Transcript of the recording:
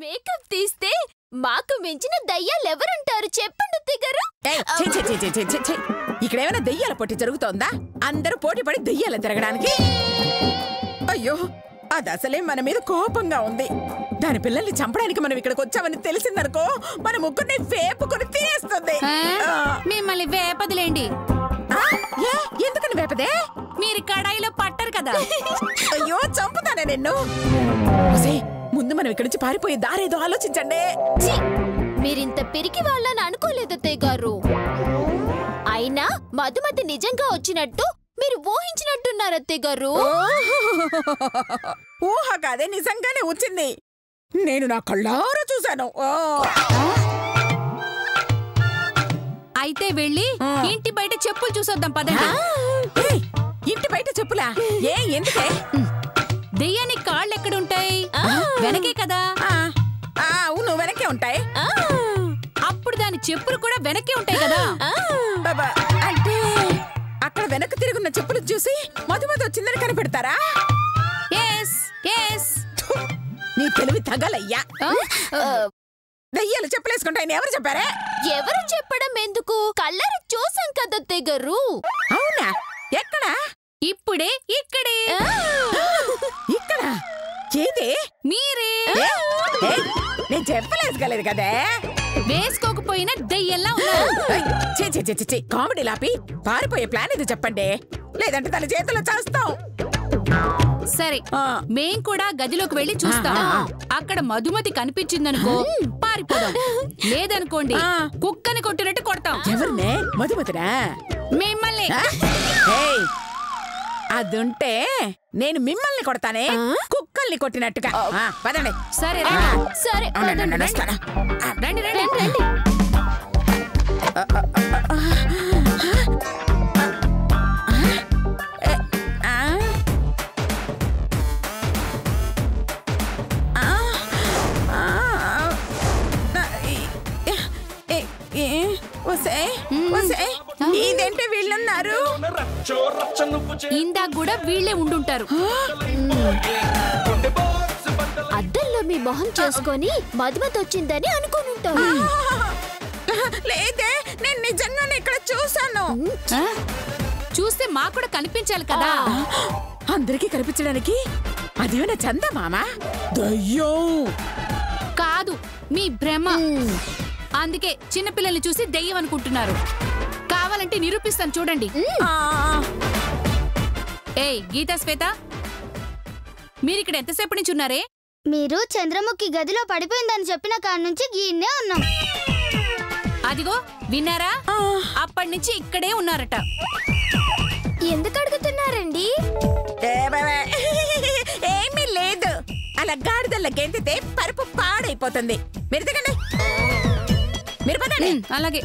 Makeup తీస్తే మాకు మించిన దయ్యాలెవరుంటారు చెప్పండి తిగరు. ఇక్కడేమైనా దెయ్యాల పోటీ జరుగుతోందా? అందరూ పోటీ పడి దెయ్యాల తిరగడానికి. అయ్యో, అది అసలే మన మీద కోపంగా ఉంది. దాని పిల్లల్ని చంపడానికి మనం ఇక్కడికి వచ్చామని తెలిసిందనుకో మన ముగ్గురిని వేపుకొని తినేస్తుంది. మిమ్మల్ని వేపదులేండి. ఎందుకని వేపదే? మీరు కడాయిలో పట్టరు కదా. అయ్యో, చంపుతానే నిన్ను. ముందు మనం ఇక్కడి నుంచి పారిపోయే దారేదో ఆలోచించండి. మీరింత పిరికి వాళ్ళని అనుకోలేదు అత్తయ్య గారు. అయినా మధుమతి నిజంగా వచ్చినట్టు మీరు ఊహించినట్టున్నారు అత్తయ్య గారు. ఊహ కాదే, నిజంగానే వచ్చింది. నేను నా కళ్ళారా చూశాను. అయితే వెళ్ళి ఇంటి బయట చెప్పులు చూసొద్దాం పదండి. ఇంటి బయట చెప్పులా? ఎందుకే? దెయ్యానికి కాళ్ళు ఎక్కడుంటాయి? వెనకే కదా. అవును, వెనకే ఉంటాయి. అప్పుడు దాని చెప్పులు కూడా వెనకే ఉంటాయి కదా. అంటే అక్కడ వెనక్కి తిరుగున్న చెప్పులు చూసి మధుమతి వచ్చిందని కనిపెడతారా? నీ తెలివి తగలయ్యా. దయ్యాలు చెప్పులేసుకుంటాయని ఎవరు చెప్పారా? ఎవరు చెప్పడం ఎందుకు, కళ్ళారా చూసాం కదా అత్తయ్య గారు. అవునా? ఎక్కడా? ఇప్పుడే ఇక్కడే. ఇక్కడ ఏది? మీరే. నేను చెప్పలేసుకోలేదు కదే. వేసుకోకపోయినా దయ్యంలా ఉన్నారు. కామెడీ లాపి పారిపోయే ప్లాన్ ఇది చెప్పండి, లేదంటే తన చేతిలో చేస్తాం. సరే, మేం కూడా గదిలోకి వెళ్ళి చూస్తాం. అక్కడ మధుమతి కనిపించిందనుకో పారిపోదాం. లేదనుకోండి కుక్కని కొట్టినట్టు కొడతాం. ఎవరినే? మధుమతిరా? మిమ్మల్ని. అదుంటే నేను మిమ్మల్ని కొడతానే, కుక్కల్ని కొట్టినట్టుగా. పదండి. సరే సరే రండి రండి. ఇదేంటే వీళ్ళున్నారు? ఇందాక కూడా వీళ్ళే ఉండుంటారు. అద్దంలో మీ మొహం చేసుకొని మధుమతి వచ్చిందని అనుకుని ఉంటారు. లేదే, నేను నిజంగానే ఇక్కడ చూసాను. చూస్తే మాకు కూడా కనిపించాలి కదా. అందరికీ కనిపించడానికి అదేమైనా చందమామ? దయ్యం కాదు, మీ భ్రమ. అందుకే చిన్నపిల్లల్ని చూసి దెయ్యం అనుకుంటున్నారు. కావాలంటే నిరూపిస్తాను చూడండి. ఏయ్ గీతా, శ్వేత, మీరిక్కడ ఎంతసేపు నుంచి ఉన్నారే? మీరు చంద్రముఖి గదిలో పడిపోయిందని చెప్పిన కాడ నుంచి గీన్నే ఉన్నాం. అదిగో విన్నారా? అప్పటి నుంచి ఇక్కడే ఉన్నారట. ఎందుకు అడుగుతున్నారండి? ఏమీ లేదు, అలా గాడిదల్ల గెంతితే పరుపు పాడైపోతుంది. మీరు దిగండి, మీరు పదండి. అలాగే.